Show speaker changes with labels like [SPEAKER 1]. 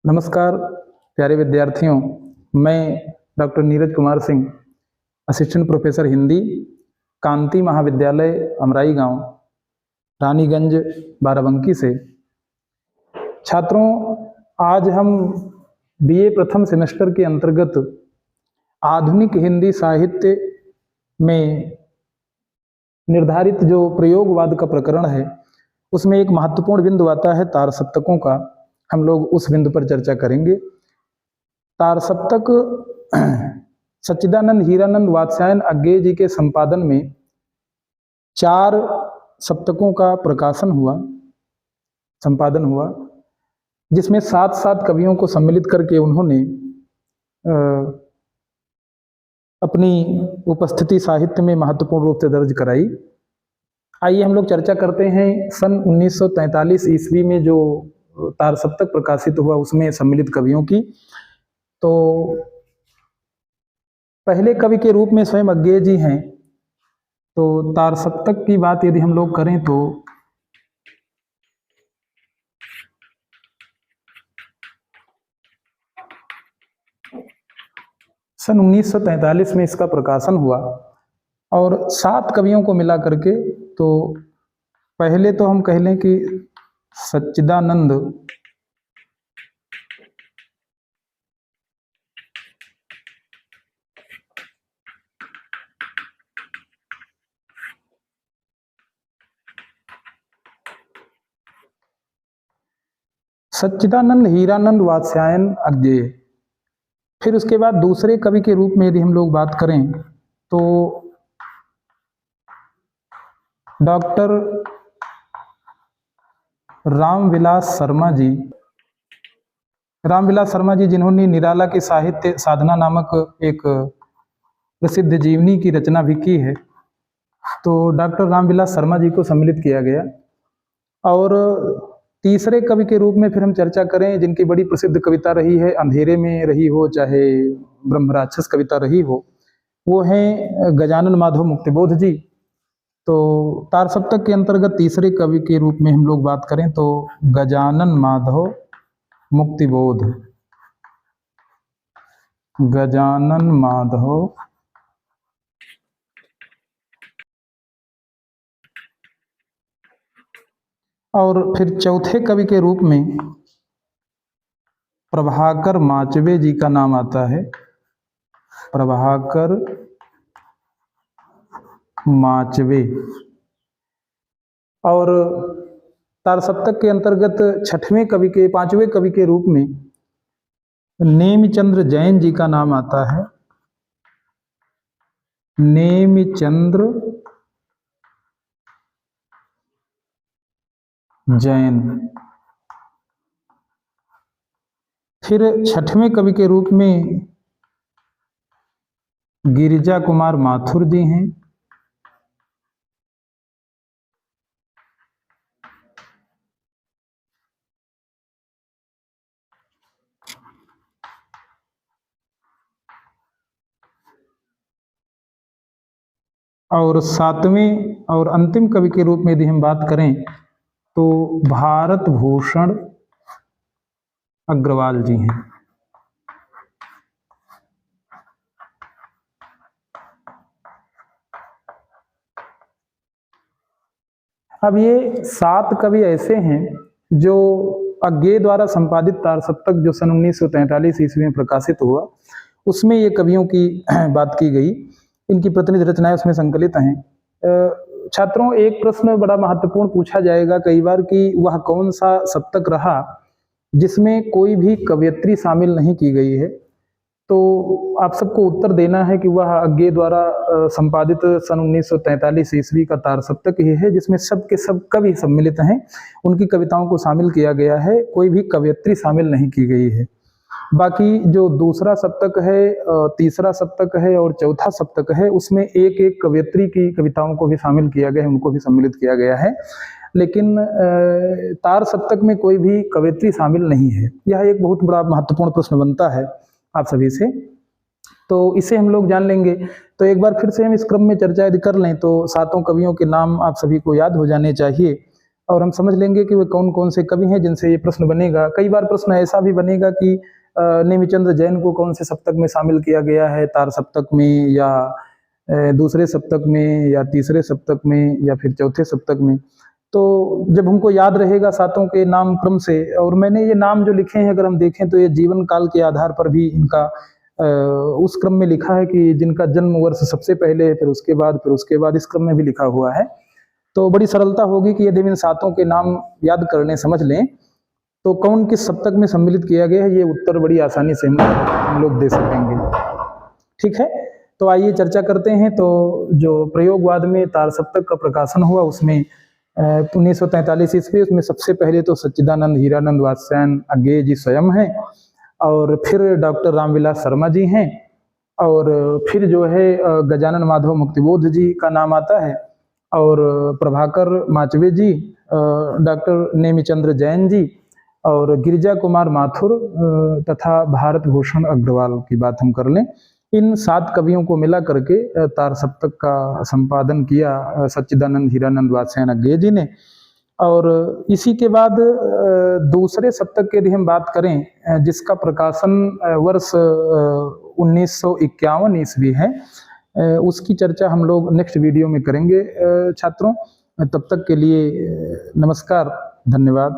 [SPEAKER 1] नमस्कार प्यारे विद्यार्थियों, मैं doctor Neeraj Kumar Singh, assistant professor Hindi, Kanti Mahavidyalaya Amrai गांव, रानीगंज, बाराबंकी से। छात्रों, आज हम बीए प्रथम सेमेस्टर के अंतर्गत आधुनिक हिंदी साहित्य में निर्धारित जो प्रयोगवाद का प्रकरण है, उसमें एक महत्वपूर्ण बिंदु आता है तार सप्तकों का। हम लोग उस बिंदु पर चर्चा करेंगे। तार सप्तक सच्चिदानंद हीरानंद वात्स्यायन अज्ञेय जी के संपादन में 4 सप्तकों का संपादन हुआ, जिसमें 7 कवियों को सम्मिलित करके उन्होंने अपनी उपस्थिति साहित्य में महत्वपूर्ण रूप से दर्ज कराई। आइए हम लोग चर्चा करते हैं सन 1943 ईस्वी में जो तार सप्तक प्रकाशित हुआ उसमें सम्मिलित कवियों की। तो पहले कवि के रूप में स्वयं अज्ञेय जी हैं। तो तार सप्तक की बात यदि हम लोग करें तो सन 1943 में इसका प्रकाशन हुआ और 7 कवियों को मिला करके, तो पहले तो हम कह लें कि सच्चिदानंद हीरानंद वात्स्यायन अज्ञेय। फिर उसके बाद दूसरे कवि के रूप में यदि हम लोग बात करें तो डॉक्टर रामविलास शर्मा जी, जिन्होंने निराला की साहित्य साधना नामक एक प्रसिद्ध जीवनी की रचना भी की है। तो डॉक्टर रामविलास शर्मा जी को सम्मिलित किया गया। और तीसरे कवि के रूप में फिर हम चर्चा करें, जिनकी बड़ी प्रसिद्ध कविता रही है, अंधेरे में रही हो चाहे ब्रह्मराक्षस कविता रही हो, वो हैं गजानन माधव मुक्तिबोध जी। तो तार सप्तक के अंतर्गत तीसरे कवि के रूप में हम लोग बात करें तो गजानन माधव मुक्तिबोध। और फिर चौथे कवि के रूप में प्रभाकर माचवे जी का नाम आता है। प्रभाकर माचवे। और तार सप्तक के अंतर्गत पांचवें कवि के रूप में नेमिचंद्र जैन जी का नाम आता है। नेमिचंद्र जैन। फिर छठवें कवि के रूप में गिरिजा कुमार माथुर जी हैं। और 7वें और अंतिम कवि के रूप में यदि हम बात करें तो भारत भूषण अग्रवाल जी हैं। अब ये 7 कवि ऐसे हैं जो अज्ञेय द्वारा संपादित तार सप्तक जो सन 1943 ईस्वी में प्रकाशित हुआ, उसमें ये कवियों की बात की गई। इनकी प्रतिनिधि रचनाएं उसमें संकलित हैं। छात्रों, एक प्रश्न बड़ा महत्वपूर्ण पूछा जाएगा कई बार कि वह कौन सा सप्तक रहा जिसमें कोई भी कवयित्री शामिल नहीं की गई है। तो आप सबको उत्तर देना है कि वह अज्ञेय द्वारा संपादित सन 1943 ईस्वी का तार सप्तक ही है, जिसमें सब के सब कवि सम्मिलित हैं। उनकी कविताओं को शामिल किया गया है, कोई भी कवयित्री शामिल नहीं की गई है। बाकी जो दूसरा सप्तक है, तीसरा सप्तक है और चौथा सप्तक है, उसमें एक एक कवयित्री की कविताओं को भी शामिल किया गया है, उनको भी सम्मिलित किया गया है। लेकिन तार सप्तक में कोई भी कवयित्री शामिल नहीं है। यह एक बहुत बड़ा महत्वपूर्ण प्रश्न बनता है आप सभी से, तो इसे हम लोग जान लेंगे। तो एक बार फिर से हम इस क्रम में चर्चा यदि कर लें तो 7 कवियों के नाम आप सभी को याद हो जाने चाहिए। और हम समझ लेंगे कि वे कौन कौन से कवि हैं जिनसे ये प्रश्न बनेगा। कई बार प्रश्न ऐसा भी बनेगा कि नेमिचंद्र जैन को कौन से सप्तक में शामिल किया गया है, तार सप्तक में या दूसरे सप्तक में या तीसरे सप्तक में या फिर चौथे सप्तक में। तो जब हमको याद रहेगा सातों के नाम क्रम से, और मैंने ये नाम जो लिखे हैं अगर हम देखें तो ये जीवन काल के आधार पर भी इनका उस क्रम में लिखा है कि जिनका जन्म वर्ष सबसे पहले, फिर उसके बाद इस क्रम में भी लिखा हुआ है। तो बड़ी सरलता होगी कि यदि इन सातों के नाम याद कर लें, समझ लें, तो कौन किस सप्तक में सम्मिलित किया गया है ये उत्तर बड़ी आसानी से हम लोग दे सकेंगे। ठीक है, तो आइए चर्चा करते हैं। तो जो प्रयोगवाद में तार सप्तक का प्रकाशन हुआ उसमें 1943 ईस्वी, उसमें सबसे पहले तो सच्चिदानंद हीरानंद वात्स्यायन अज्ञेय जी स्वयं हैं, और फिर डॉक्टर रामविलास शर्मा जी हैं, और फिर जो है गजानन माधव मुक्तिबोध जी का नाम आता है, और प्रभाकर माचवे जी, डॉक्टर नेमिचंद्र जैन जी, और गिरिजा कुमार माथुर तथा भारत भूषण अग्रवाल की बात हम कर लें। इन 7 कवियों को मिला करके तार सप्तक का संपादन किया सच्चिदानंद हीरानंद वात्स्यायन अज्ञेय जी ने। और इसी के बाद दूसरे सप्तक की यदि हम बात करें जिसका प्रकाशन वर्ष 1951 ईस्वी है, उसकी चर्चा हम लोग नेक्स्ट वीडियो में करेंगे छात्रों। तब तक के लिए नमस्कार, धन्यवाद।